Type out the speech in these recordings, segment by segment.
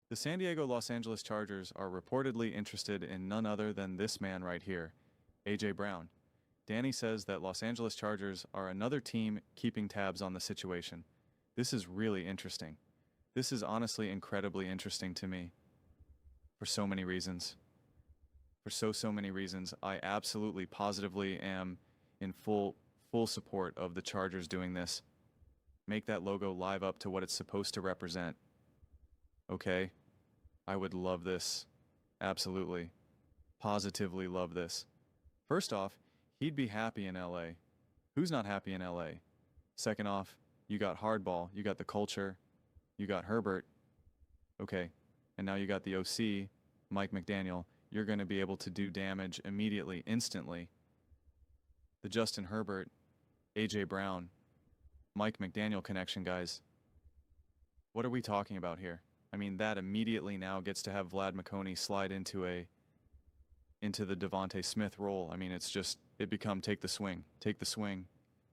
The San Diego Los Angeles Chargers are reportedly interested in none other than this man right here, A.J. Brown. Danny says that Los Angeles Chargers are another team keeping tabs on the situation. This is really interesting. This is honestly incredibly interesting to me for so many reasons. For so many reasons. I absolutely positively am in full support of the Chargers doing this. Make that logo live up to what it's supposed to represent. Okay? I would love this. Absolutely. Positively love this. First off, he'd be happy in LA. Who's not happy in LA? Second off, you got Hardball, you got the culture, you got Herbert. Okay. And now you got the OC, Mike McDaniel. You're going to be able to do damage immediately, instantly. The Justin Herbert, A.J. Brown, Mike McDaniel connection, guys. What are we talking about here? I mean, that immediately now gets to have Vlad McConey slide into the Devontae Smith role. I mean, it become take the swing, take the swing,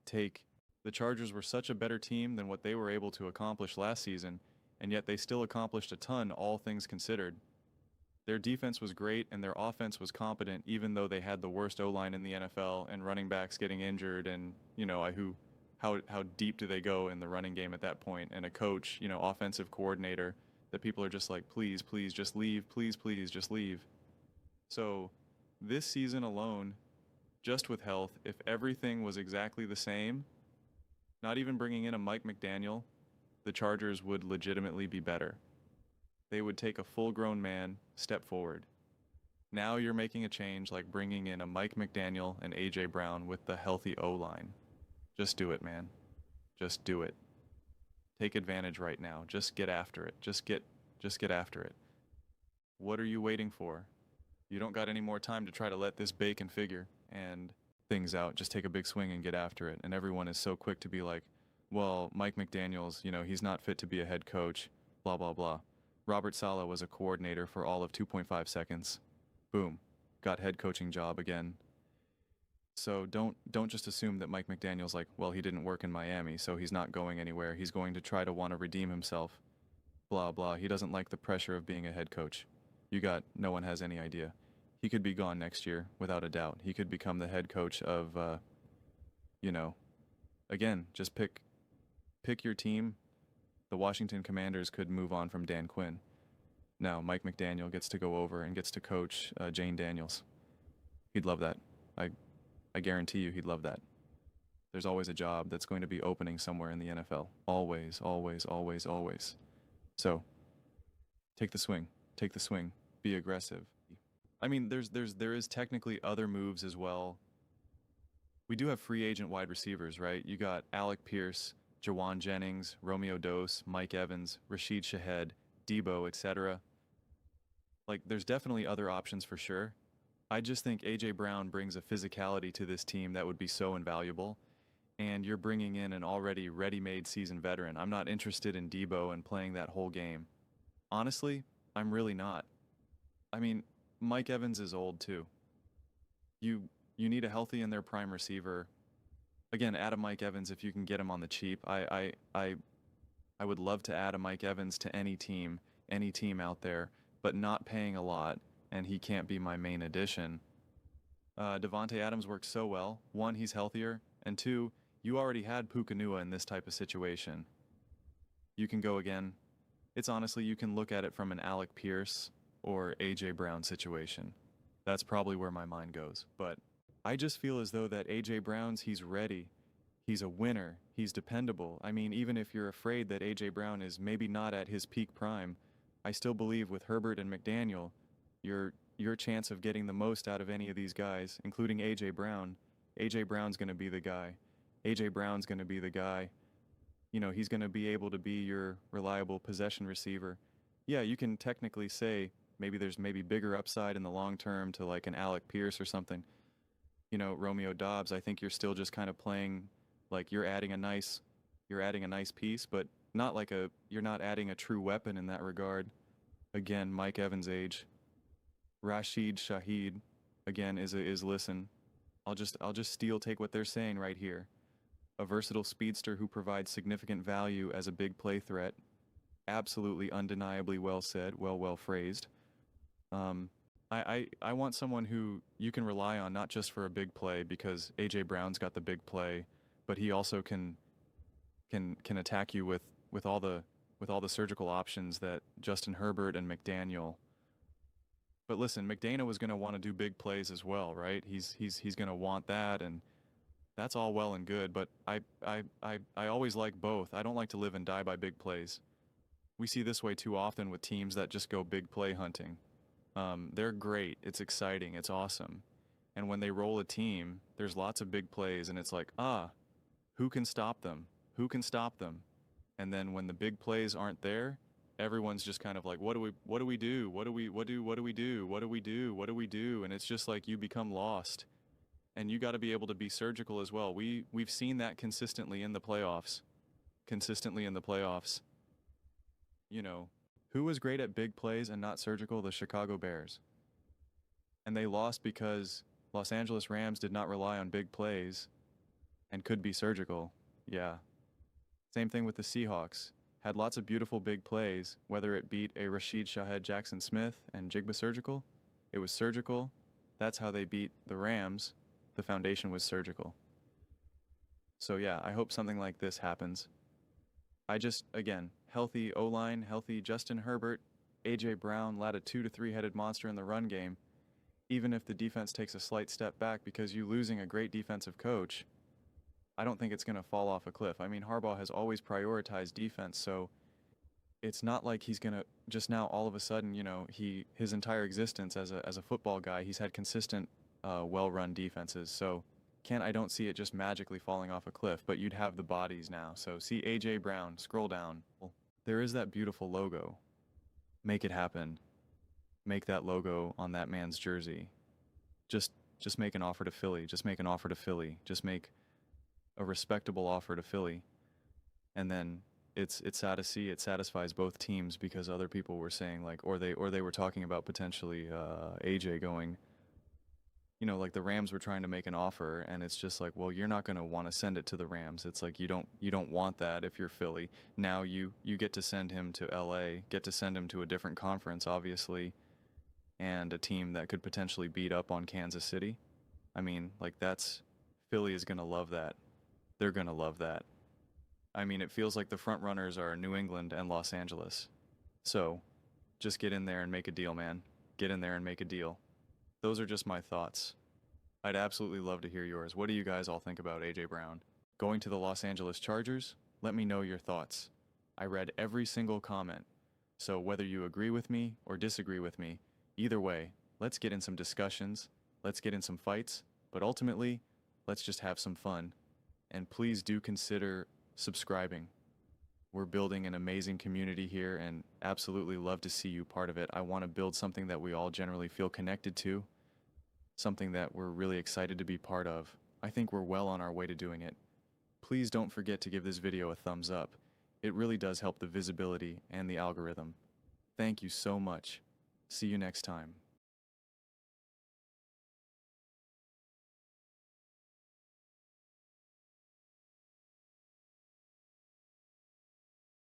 take. The Chargers were such a better team than what they were able to accomplish last season, and yet they still accomplished a ton, all things considered. Their defense was great and their offense was competent, even though they had the worst O-line in the NFL and running backs getting injured, and how deep do they go in the running game at that point? And a coach, offensive coordinator that people are just like, please, please, just leave, please, please, just leave. So this season alone, just with health, if everything was exactly the same, not even bringing in a Mike McDaniel, the Chargers would legitimately be better. They would take a full-grown man, step forward. Now you're making a change like bringing in a Mike McDaniel and A.J. Brown with the healthy O-line. Just do it, man. Just do it. Take advantage right now. Just get after it. Just get after it. What are you waiting for? You don't got any more time to try to let this bacon figure and things out. Just take a big swing and get after it. And everyone is so quick to be like, well, Mike McDaniels, he's not fit to be a head coach, blah, blah, blah. Robert Saleh was a coordinator for all of 2.5 seconds. Boom. Got head coaching job again. So don't just assume that Mike McDaniel's like, well, he didn't work in Miami, so he's not going anywhere. He's going to try to want to redeem himself. Blah, blah. He doesn't like the pressure of being a head coach. No one has any idea. He could be gone next year, without a doubt. He could become the head coach of, again, just pick your team. The Washington Commanders could move on from Dan Quinn. Now, Mike McDaniel gets to go over and gets to coach Jane Daniels. He'd love that. I guarantee you he'd love that. There's always a job that's going to be opening somewhere in the NFL. Always, always, always, always. So, take the swing. Take the swing. Be aggressive. I mean, there is technically other moves as well. We do have free agent wide receivers, right? You got Alec Pierce, Jawan Jennings, Romeo Dose, Mike Evans, Rashid Shahed, Debo, etc. Like, there's definitely other options for sure. I just think A.J. Brown brings a physicality to this team that would be so invaluable. And you're bringing in an already ready-made seasoned veteran. I'm not interested in Debo and playing that whole game. Honestly, I'm really not. I mean, Mike Evans is old too. You need a healthy and their prime receiver. Again, add a Mike Evans if you can get him on the cheap. I would love to add a Mike Evans to any team out there, but not paying a lot, and he can't be my main addition. Devontae Adams works so well. One, he's healthier, and two, you already had Pukanua in this type of situation. You can go again. It's honestly, you can look at it from an Alec Pierce or A.J. Brown situation. That's probably where my mind goes. But I just feel as though that A.J. Brown's, he's ready. He's a winner. He's dependable. I mean, even if you're afraid that A.J. Brown is maybe not at his peak prime, I still believe with Herbert and McDaniel, your chance of getting the most out of any of these guys, including A.J. Brown, A.J. Brown's going to be the guy. A.J. Brown's going to be the guy. He's going to be able to be your reliable possession receiver. Yeah, you can technically say there's bigger upside in the long term to like an Alec Pierce or something. Romeo Dobbs, I think you're still just kind of playing like you're adding a nice piece, but you're not adding a true weapon in that regard. Again, Mike Evans' age. Rashid Shaheed, again, is listen. I'll just take what they're saying right here. A versatile speedster who provides significant value as a big play threat. Absolutely, undeniably well said, well phrased. Um, I want someone who you can rely on not just for a big play because AJ Brown's got the big play, but he also can attack you with all the surgical options that Justin Herbert and McDaniel. But listen, McDaniel was going to want to do big plays as well, right? He's going to want that, and that's all well and good. But I always like both. I don't like to live and die by big plays. We see this way too often with teams that just go big play hunting. They're great. It's exciting. It's awesome. And when they roll a team, there's lots of big plays, and it's like, who can stop them? Who can stop them? And then when the big plays aren't there, everyone's just kind of like, what do we do? What do we do? What do we do? What do we do? And it's just like you become lost. And you got to be able to be surgical as well. We've seen that consistently in the playoffs. Consistently in the playoffs. You know, who was great at big plays and not surgical? The Chicago Bears. And they lost because Los Angeles Rams did not rely on big plays and could be surgical. Yeah. Same thing with the Seahawks. Had lots of beautiful big plays, whether it beat a Rashid Shahed Jackson Smith and Jigba Surgical. It was surgical. That's how they beat the Rams. The foundation was surgical. So yeah, I hope something like this happens. Again, healthy O-line, healthy Justin Herbert, A.J. Brown, led a 2 to 3 headed monster in the run game. Even if the defense takes a slight step back because you losing a great defensive coach, I don't think it's going to fall off a cliff. I mean, Harbaugh has always prioritized defense, so it's not like he's going to just now all of a sudden, his entire existence as a football guy, he's had consistent, well-run defenses. So I don't see it just magically falling off a cliff, but you'd have the bodies now. So see A.J. Brown, scroll down. There is that beautiful logo. Make it happen. Make that logo on that man's jersey. Just make an offer to Philly. Just make an offer to Philly. Just make a respectable offer to Philly. And then it's sad to see it satisfies both teams because other people were saying like, or they were talking about potentially AJ going, like the Rams were trying to make an offer, and it's just like, well, you're not going to want to send it to the Rams. It's like you don't want that if you're Philly. Now you get to send him to LA, get to send him to a different conference, obviously, and a team that could potentially beat up on Kansas City. I mean, like Philly is going to love that. They're going to love that. I mean, it feels like the front runners are New England and Los Angeles. So, just get in there and make a deal, man. Get in there and make a deal. Those are just my thoughts. I'd absolutely love to hear yours. What do you guys all think about A.J. Brown? Going to the Los Angeles Chargers? Let me know your thoughts. I read every single comment. So whether you agree with me or disagree with me, either way, let's get in some discussions, let's get in some fights, but ultimately, let's just have some fun. And please do consider subscribing. We're building an amazing community here and absolutely love to see you part of it. I want to build something that we all generally feel connected to, something that we're really excited to be part of. I think we're well on our way to doing it. Please don't forget to give this video a thumbs up. It really does help the visibility and the algorithm. Thank you so much. See you next time.